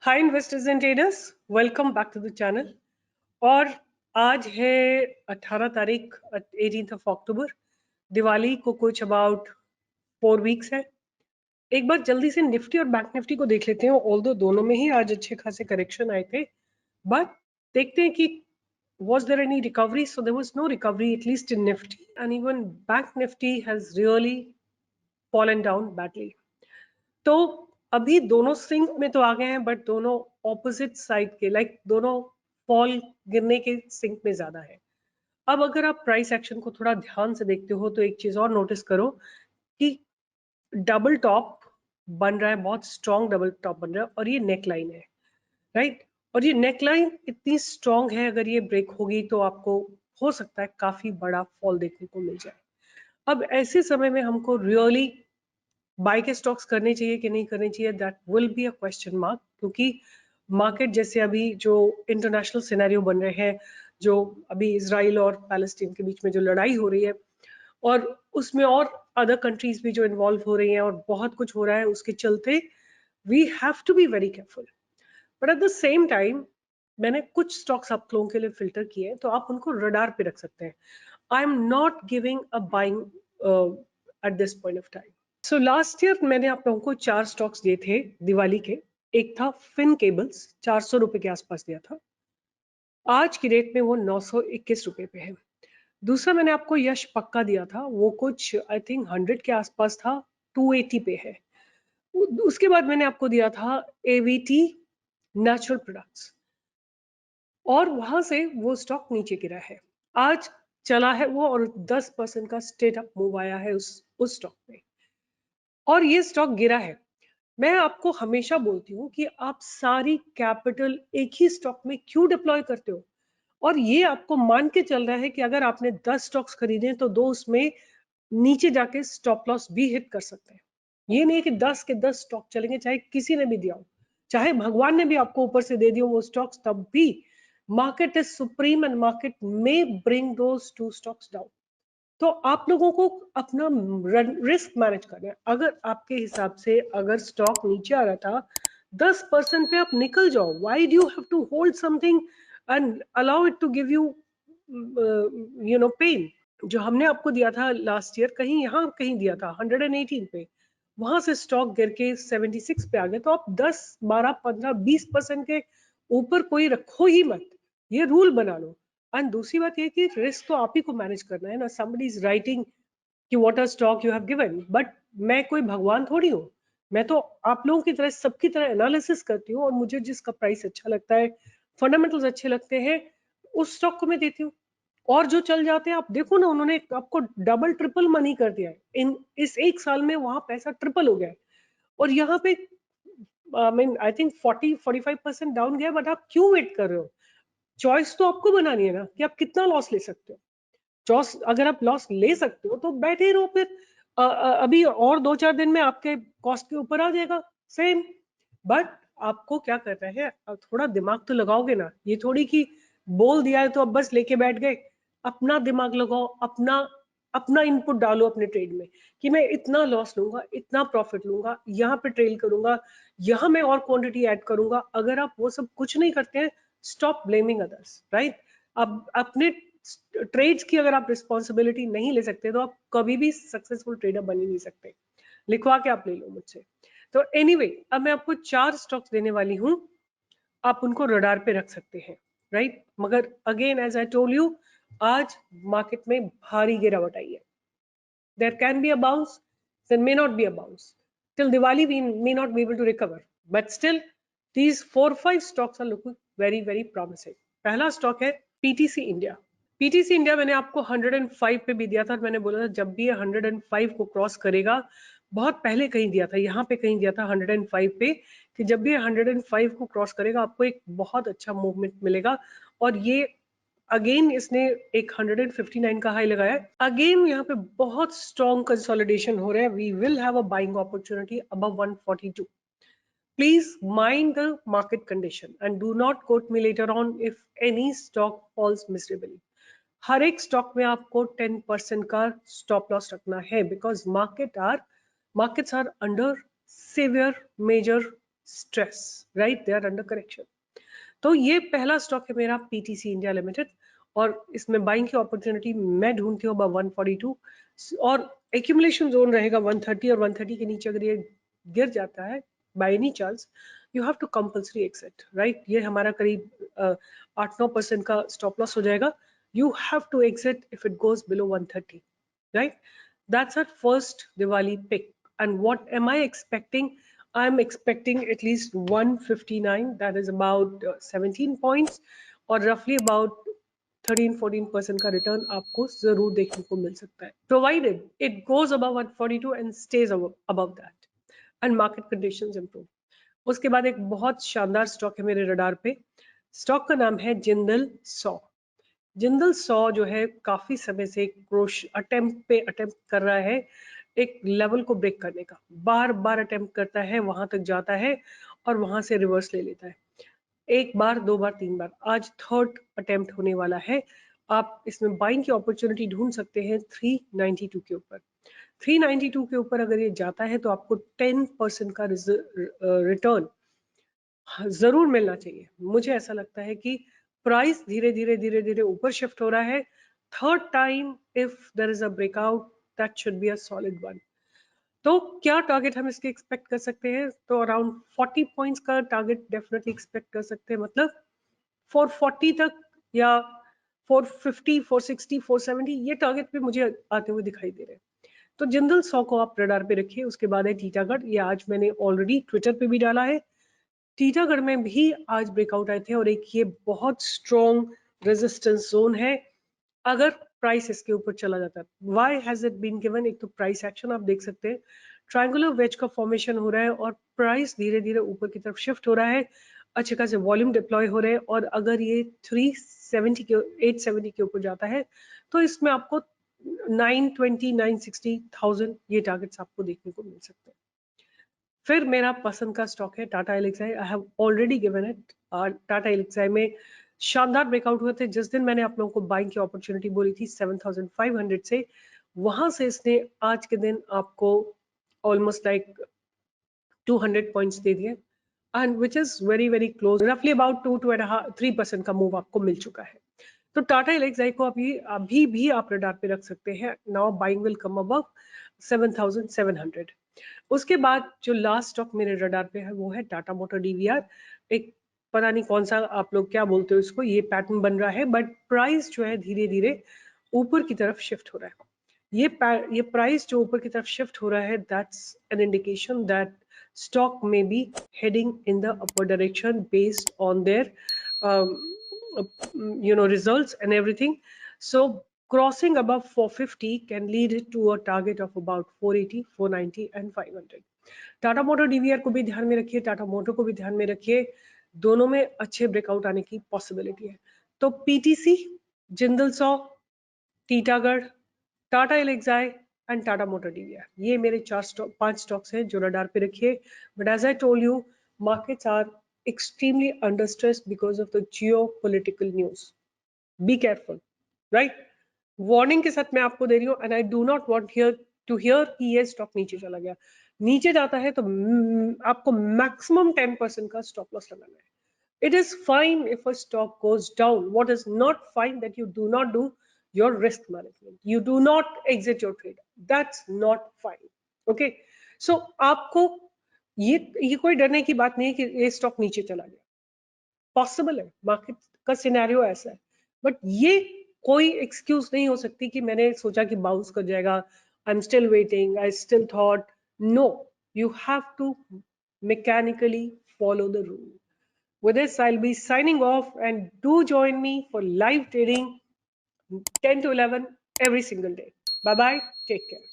Hi investors and traders, welcome back to the channel. और आज है 18 तारीख 18th ऑफ अक्टूबर। दिवाली को कुछ अबाउट 4 वीक्स है। एक बार जल्दी से निफ्टी और बैंक निफ्टी को देख लेते हैं। ऑल्दो दोनों में ही आज अच्छे खासे करेक्शन आए थे, बट देखते हैं कि was there any recovery. So there was no recovery, at least in Nifty, and even Bank Nifty has really fallen down badly. तो अभी दोनों सिंक में तो आ गए हैं, बट दोनों ऑपोजिट साइड के, लाइक दोनों फॉल गिरने के सिंक में ज्यादा है। अब अगर आप प्राइस एक्शन को थोड़ा ध्यान से देखते हो तो एक चीज और नोटिस करो कि डबल टॉप बन रहा है, बहुत स्ट्रॉन्ग डबल टॉप बन रहा है, और ये नेक लाइन है, राइट। और ये नेक लाइन इतनी स्ट्रॉन्ग है, अगर ये ब्रेक होगी तो आपको हो सकता है काफी बड़ा फॉल देखने को मिल जाए। अब ऐसे समय में हमको रियली बाय के स्टॉक्स करने चाहिए कि नहीं करने चाहिए, that will be a question mark. क्योंकि मार्केट जैसे अभी जो इंटरनेशनल सिनेरियो बन रहे हैं, जो अभी इजराइल और पैलेस्टीन के बीच में जो लड़ाई हो रही है, और उसमें और अदर कंट्रीज भी जो इन्वॉल्व हो रही हैं और बहुत कुछ हो रहा है, उसके चलते we have to be very careful. But at the same time मैंने कुछ स्टॉक्स आप लोगों के लिए फिल्टर किए हैं, तो आप उनको रडार पे रख सकते हैं। I am not giving a buying at this point of time. So last year मैंने आप लोगों को 4 स्टॉक्स दिए थे दिवाली के। एक था फिन केबल्स, 400 रुपए के आसपास दिया था। आज की डेट में वो 921 रुपए पे है। दूसरा मैंने आपको यश पक्का दिया था, वो कुछ आई थिंक 100 के आसपास था, 280 पे है। उसके बाद मैंने आपको दिया था एवीटी नेचुरल प्रोडक्ट्स, और वहां से वो स्टॉक नीचे गिरा है। आज चला है वो, और 10% का स्ट्रेट अप मूव आया है उस स्टॉक में, और ये स्टॉक गिरा है। मैं आपको हमेशा बोलती हूँ कि आप सारी कैपिटल एक ही स्टॉक में क्यों डिप्लॉय करते हो। और ये आपको मान के चल रहा है कि अगर आपने 10 स्टॉक्स खरीदे तो 2 उसमें नीचे जाके स्टॉप लॉस भी हिट कर सकते हैं। ये नहीं कि 10 के 10 स्टॉक चलेंगे, चाहे किसी ने भी दिया हो, चाहे भगवान ने भी आपको ऊपर से दे दिया वो स्टॉक्स, तब भी market is supreme and market में ब्रिंग दोस 2 स्टॉक्स डाउन। तो आप लोगों को अपना रिस्क मैनेज करना है। अगर आपके हिसाब से अगर स्टॉक नीचे आ रहा था 10% पे, आप निकल जाओ। Why do you have to hold something and allow it to give you pain. जो हमने आपको दिया था लास्ट ईयर, कहीं यहाँ कहीं दिया था 118 पे, वहां से स्टॉक गिर के 76 पे आ गए। तो आप 10 12 15 20% के ऊपर कोई रखो ही मत, ये रूल बना लो। एंड दूसरी बात ये कि रिस्क तो आप ही को मैनेज करना है ना। somebody is writing कि what are stock you have given, but मैं कोई भगवान थोड़ी हूँ। मैं तो आप लोगों की तरह सबकी तरह एनालिसिस करती हूँ, और मुझे जिसका प्राइस अच्छा लगता है, फंडामेंटल्स अच्छे लगते हैं, उस स्टॉक को मैं देती हूँ। और जो चल जाते हैं, आप देखो ना, उन्होंने आपको डबल ट्रिपल मनी कर दिया है इन इस एक साल में। वहां पैसा ट्रिपल हो गया है, और यहाँ पे आई थिंक 40-45% डाउन गया, बट आप क्यों वेट कर रहे हो? चॉइस तो आपको बनानी है ना कि आप कितना लॉस ले सकते हो। चॉइस, अगर आप लॉस ले सकते हो तो बैठे ही रहो फिर। अभी और 2-4 दिन में आपके कॉस्ट के ऊपर आ जाएगा सेम। बट आपको क्या करना है, थोड़ा दिमाग तो लगाओगे ना। ये थोड़ी कि बोल दिया है तो अब बस लेके बैठ गए। अपना दिमाग लगाओ, अपना अपना इनपुट डालो अपने ट्रेड में, कि मैं इतना लॉस लूंगा, इतना प्रॉफिट लूंगा, यहाँ पे ट्रेल करूंगा, यहाँ मैं और क्वांटिटी ऐड करूंगा। अगर आप वो सब कुछ नहीं करते हैं, स्टॉप ब्लेमिंग अदर्स, राइट। अब अपने ट्रेड्स की अगर आप रिस्पॉन्सिबिलिटी नहीं ले सकते तो आप कभी भी सक्सेसफुल ट्रेडर बन ही नहीं सकते। लिखवा के आप ले लो मुझसे। तो एनीवे, अब मैं आपको 4 स्टॉक्स देने वाली हूँ, आप उनको रडार पे रख सकते हैं, राइट। मगर again as I told you, आज मार्केट में भारी गिरावट आई है। there can be a bounce, there may not be a bounce. Till Diwali we may not be able to recover, but still these 4-5 stocks are looking very very promising. पहला stock है PTC India. PTC India मैंने आपको 105 पे भी दिया था, और मैंने बोला था जब भी ये 105 को क्रॉस करेगा, बहुत पहले कहीं दिया था, यहाँ पे कहीं दिया था 105 पे, कि जब भी 105 को क्रॉस करेगा आपको एक बहुत अच्छा मूवमेंट मिलेगा। और ये अगेन इसने एक 159 का हाई लगाया है। अगेन यहाँ पे बहुत स्ट्रॉन्ग कंसोलिडेशन हो रहा है। We will have a buying opportunity above 142। Please mind the market condition and do not quote me later on if any stock falls miserably. हर एक स्टॉक में आपको 10% का स्टॉप लॉस रखना है, because markets are under severe major stress, right? They are under correction. तो ये पहला stock है मेरा पीटीसी इंडिया लिमिटेड, और इसमें बाइंग की अपॉर्चुनिटी मैं ढूंढती हूँ अब 142, और एक्यूमुलेशन जोन रहेगा 130, और 130 के नीचे अगर ये गिर जाता है by any chance, you have to compulsory exit, right? ये हमारा करीब 8-9% का स्टॉप लॉस हो जाएगा. You have to exit if it goes below 130, right? That's our first Diwali pick. And what am I expecting? I'm expecting at least 159, that is about 17 points, और roughly about 13-14% का return आपको जरूर देखने को मिल सकता है, provided it goes above 142 and stays above that and market conditions improve. उसके बाद एक बहुत शानदार स्टॉक है मेरे रडार पे. स्टॉक का नाम है जिंदल सॉ. जिंदल सॉ जो है काफी समय से अटेम्प्ट कर रहा है एक लेवल को ब्रेक करने का. बार बार अटेम्प्ट करता है, वहां तक जाता है और वहां से रिवर्स ले लेता है. एक बार, दो बार, तीन बार, आज थर्ड अटेम्प्ट होने वाला है. आप इसमें बाइंग की अपॉर्चुनिटी ढूंढ सकते हैं 392 के ऊपर. 392 के ऊपर अगर ये जाता है तो आपको 10% का रिटर्न जरूर मिलना चाहिए. मुझे ऐसा लगता है कि प्राइस धीरे धीरे धीरे धीरे ऊपर शिफ्ट हो रहा है. Third time if there is a breakout, that should be a solid one. तो क्या टारगेट हम इसके एक्सपेक्ट कर सकते हैं? तो अराउंड 40 पॉइंट्स का टारगेट डेफिनेटली एक्सपेक्ट कर सकते हैं. मतलब 440 तक या 450, 460, 470 ये टारगेट पे मुझे आते हुए दिखाई दे रहे हैं. तो जिंदल सॉ को आप रडार पे रखिए. उसके बाद है टीटागढ़. ये आज मैंने ऑलरेडी ट्विटर पे भी डाला है. टीटागढ़ में भी आज ब्रेकआउट आए थे और एक ये बहुत स्ट्रॉन्ग रेजिस्टेंस जोन है अगर प्राइस इसके ऊपर चला जाता है. Why has it been given? एक तो प्राइस एक्शन आप देख सकते हैं, ट्रायंगुलर वेज का फॉर्मेशन हो रहा है और प्राइस धीरे धीरे ऊपर की तरफ शिफ्ट हो रहा है. अच्छे खासे वॉल्यूम डिप्लॉय हो रहे हैं और अगर ये 370 के 870 के ऊपर जाता है तो इसमें आपको 920, 960,000 ये टारगेट्स आपको देखने को मिल सकते हैं. फिर मेरा पसंद का स्टॉक है Tata Elxsi. I have already given it. Tata Elxsi में शानदार ब्रेकआउट हुए थे. जिस दिन मैंने आप लोगों को बाइंग की अपॉर्चुनिटी बोली थी 7,500 से, वहां से इसने आज के दिन आपको ऑलमोस्ट लाइक 200 पॉइंट्स दे दिए, and which is very very close. रफली अबाउट 2-3% का मूव आपको मिल चुका है. तो टाटा एल्क्साई को अभी भी आप रडार पे रख सकते हैं. Now buying will come above 7,700. उसके बाद जो लास्ट स्टॉक मेरे रडार पे है वो है टाटा मोटर डीवीआर. एक पता नहीं कौन सा आप लोग क्या बोलते हो इसको, ये पैटर्न बन रहा है बट प्राइस जो है धीरे धीरे ऊपर की तरफ शिफ्ट हो रहा है. ये प्राइस जो ऊपर की तरफ शिफ्ट हो रहा है, that's an indication that stock may be heading in the upward direction based on their results and everything. So crossing above 450 can lead to a target of about 480, 490 and 500. Tata motor DVR को भी ध्यान में रखिए, Tata motor को भी ध्यान में रखिए. दोनों में अच्छे ब्रेकआउट आने की पॉसिबिलिटी है. तो PTC, Jindal saw, Titagarh, Tata Elxsi and Tata motor DVR, ये मेरे 5 स्टॉक्स हैं जो रडार पे रखिए. But as I told you, markets are extremely under stress because of the geopolitical news. Be careful, right? Warning के साथ मैं आपको दे रही हूँ. And I do not want to hear कि ये स्टॉक नीचे चला गया. नीचे जाता है तो आपको मैक्सिमम 10% का स्टॉप लॉस लगाना है. It is fine if a stock goes down. What is not fine that you do not do your risk management. You do not exit your trade. That's not fine. Okay. So आपको ये कोई डरने की बात नहीं है कि ये स्टॉक नीचे चला गया. पॉसिबल है, मार्केट का सिनेरियो ऐसा है, बट ये कोई एक्सक्यूज नहीं हो सकती कि मैंने सोचा कि बाउंस कर जाएगा. I am still waiting, I still thought. No, you have to mechanically follow the rule. With this, I'll be signing off, and do join me for live trading 10 to 11 every single day. Bye bye. Take care.